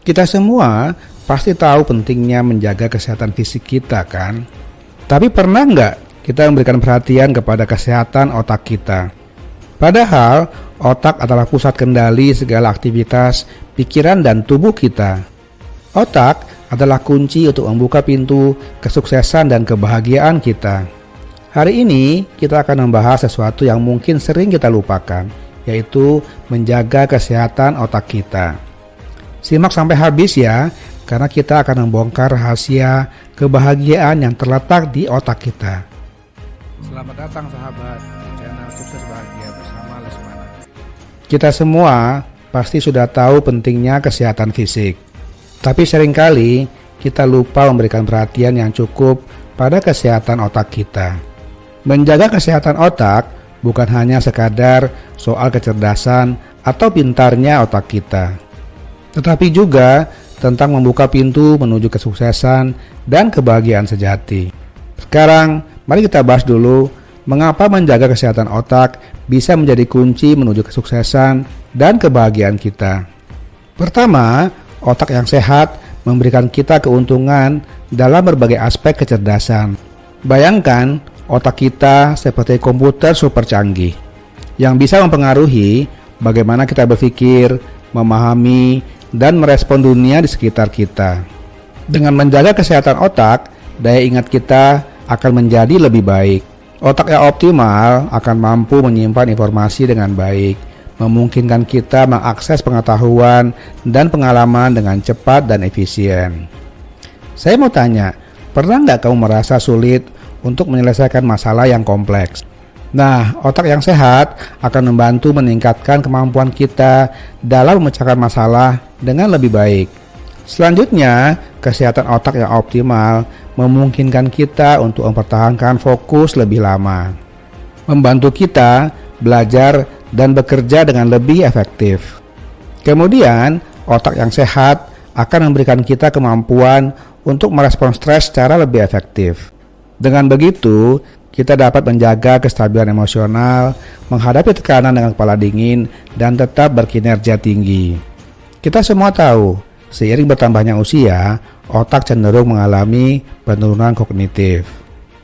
Kita semua pasti tahu pentingnya menjaga kesehatan fisik kita kan? Tapi pernah nggak kita memberikan perhatian kepada kesehatan otak kita? Padahal otak adalah pusat kendali segala aktivitas, pikiran dan tubuh kita. Otak adalah kunci untuk membuka pintu kesuksesan dan kebahagiaan kita. Hari ini kita akan membahas sesuatu yang mungkin sering kita lupakan, yaitu menjaga kesehatan otak kita. Simak sampai habis ya, karena kita akan membongkar rahasia kebahagiaan yang terletak di otak kita. Selamat datang sahabat di channel Sukses Bahagia bersama Lesmana. Kita semua pasti sudah tahu pentingnya kesehatan fisik. Tapi seringkali kita lupa memberikan perhatian yang cukup pada kesehatan otak kita. Menjaga kesehatan otak bukan hanya sekadar soal kecerdasan atau pintarnya otak kita, tetapi juga tentang membuka pintu menuju kesuksesan dan kebahagiaan sejati. Sekarang, mari kita bahas dulu mengapa menjaga kesehatan otak bisa menjadi kunci menuju kesuksesan dan kebahagiaan kita. Pertama, otak yang sehat memberikan kita keuntungan dalam berbagai aspek kecerdasan. Bayangkan, otak kita seperti komputer super canggih yang bisa mempengaruhi bagaimana kita berpikir, memahami, dan merespon dunia di sekitar kita. Dengan menjaga kesehatan otak, daya ingat kita akan menjadi lebih baik. Otak yang optimal akan mampu menyimpan informasi dengan baik, memungkinkan kita mengakses pengetahuan dan pengalaman dengan cepat dan efisien. Saya mau tanya, pernah nggak kamu merasa sulit untuk menyelesaikan masalah yang kompleks? Nah, otak yang sehat akan membantu meningkatkan kemampuan kita dalam memecahkan masalah dengan lebih baik. Selanjutnya, kesehatan otak yang optimal memungkinkan kita untuk mempertahankan fokus lebih lama, membantu kita belajar dan bekerja dengan lebih efektif. Kemudian, otak yang sehat akan memberikan kita kemampuan untuk merespon stres secara lebih efektif. Dengan begitu, kita dapat menjaga kestabilan emosional, menghadapi tekanan dengan kepala dingin, dan tetap berkinerja tinggi. Kita semua tahu, seiring bertambahnya usia, otak cenderung mengalami penurunan kognitif.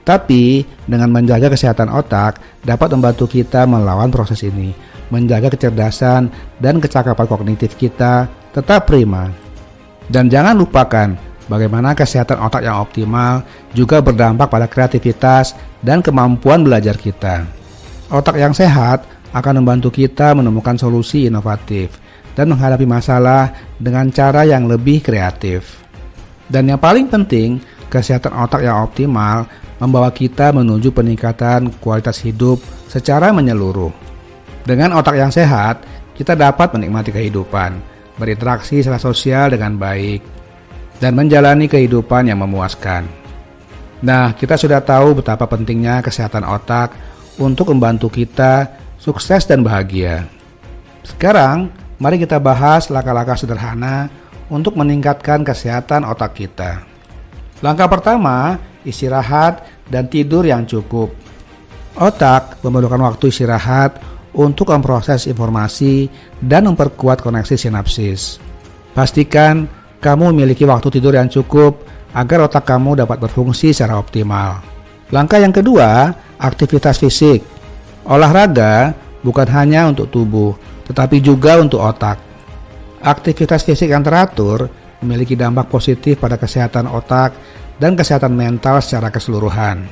Tapi, dengan menjaga kesehatan otak, dapat membantu kita melawan proses ini, menjaga kecerdasan dan kecakapan kognitif kita tetap prima. Dan jangan lupakan, bagaimana kesehatan otak yang optimal juga berdampak pada kreativitas dan kemampuan belajar kita. Otak yang sehat akan membantu kita menemukan solusi inovatif dan menghadapi masalah dengan cara yang lebih kreatif. Dan yang paling penting, kesehatan otak yang optimal membawa kita menuju peningkatan kualitas hidup secara menyeluruh. Dengan otak yang sehat, kita dapat menikmati kehidupan, berinteraksi secara sosial dengan baik, dan menjalani kehidupan yang memuaskan. Nah, kita sudah tahu betapa pentingnya kesehatan otak untuk membantu kita sukses dan bahagia. Sekarang, mari kita bahas langkah-langkah sederhana untuk meningkatkan kesehatan otak kita. Langkah pertama, istirahat dan tidur yang cukup. Otak memerlukan waktu istirahat untuk memproses informasi dan memperkuat koneksi sinapsis. Pastikan kamu memiliki waktu tidur yang cukup agar otak kamu dapat berfungsi secara optimal. Langkah yang kedua, aktivitas fisik. Olahraga bukan hanya untuk tubuh, tetapi juga untuk otak. Aktivitas fisik yang teratur memiliki dampak positif pada kesehatan otak dan kesehatan mental secara keseluruhan.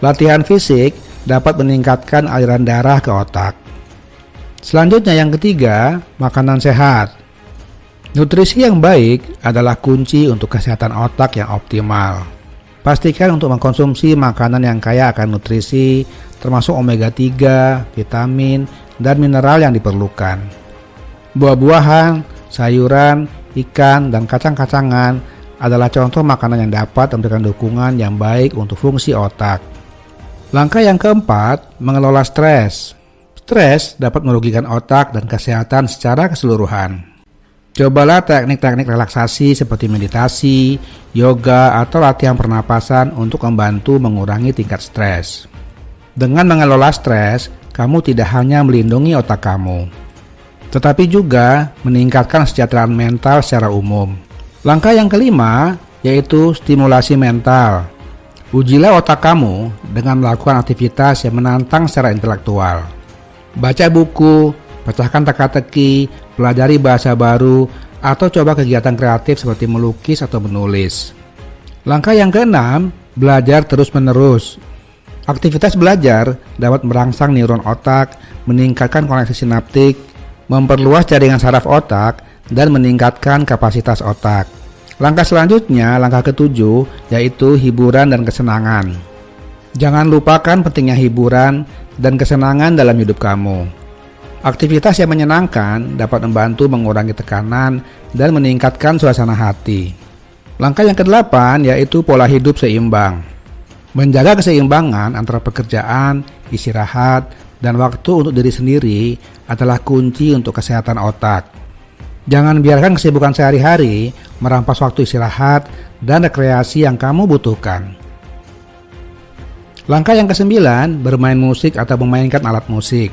Latihan fisik dapat meningkatkan aliran darah ke otak. Selanjutnya yang ketiga, makanan sehat. Nutrisi yang baik adalah kunci untuk kesehatan otak yang optimal. Pastikan untuk mengkonsumsi makanan yang kaya akan nutrisi, termasuk omega 3, vitamin, dan mineral yang diperlukan. Buah-buahan, sayuran, ikan, dan kacang-kacangan adalah contoh makanan yang dapat memberikan dukungan yang baik untuk fungsi otak. Langkah yang keempat, mengelola stres. Stres dapat merugikan otak dan kesehatan secara keseluruhan. Cobalah teknik-teknik relaksasi seperti meditasi, yoga, atau latihan pernapasan untuk membantu mengurangi tingkat stres. Dengan mengelola stres, kamu tidak hanya melindungi otak kamu, tetapi juga meningkatkan kesejahteraan mental secara umum. Langkah yang kelima yaitu stimulasi mental. Ujilah otak kamu dengan melakukan aktivitas yang menantang secara intelektual. Baca buku, pecahkan teka-teki, pelajari bahasa baru, atau coba kegiatan kreatif seperti melukis atau menulis. Langkah yang keenam, belajar terus-menerus. Aktivitas belajar dapat merangsang neuron otak, meningkatkan koneksi sinaptik, memperluas jaringan saraf otak, dan meningkatkan kapasitas otak. Langkah selanjutnya, langkah ketujuh, yaitu hiburan dan kesenangan. Jangan lupakan pentingnya hiburan dan kesenangan dalam hidup kamu. Aktivitas yang menyenangkan dapat membantu mengurangi tekanan dan meningkatkan suasana hati. Langkah yang kedelapan yaitu pola hidup seimbang. Menjaga keseimbangan antara pekerjaan, istirahat, dan waktu untuk diri sendiri adalah kunci untuk kesehatan otak. Jangan biarkan kesibukan sehari-hari merampas waktu istirahat dan rekreasi yang kamu butuhkan. Langkah yang kesembilan, bermain musik atau memainkan alat musik.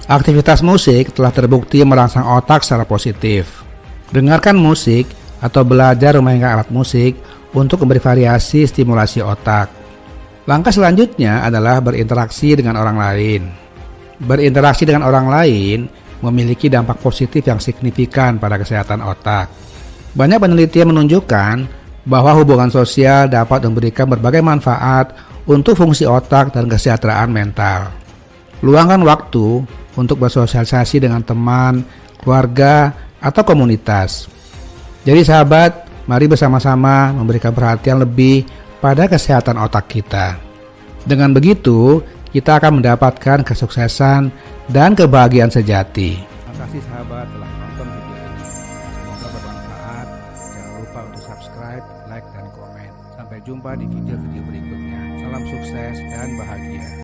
Aktivitas musik telah terbukti merangsang otak secara positif. Dengarkan musik atau belajar memainkan alat musik untuk memberi variasi stimulasi otak. Langkah selanjutnya adalah berinteraksi dengan orang lain. Berinteraksi dengan orang lain memiliki dampak positif yang signifikan pada kesehatan otak. Banyak penelitian menunjukkan bahwa hubungan sosial dapat memberikan berbagai manfaat untuk fungsi otak dan kesejahteraan mental. Luangkan waktu untuk bersosialisasi dengan teman, keluarga, atau komunitas. Jadi sahabat, mari bersama-sama memberikan perhatian lebih pada kesehatan otak kita. Dengan begitu, kita akan mendapatkan kesuksesan dan kebahagiaan sejati. Terima kasih sahabat telah menonton video ini. Semoga bermanfaat. Jangan lupa untuk subscribe, like, dan komen. Sampai jumpa di video-video berikutnya. Salam sukses dan bahagia.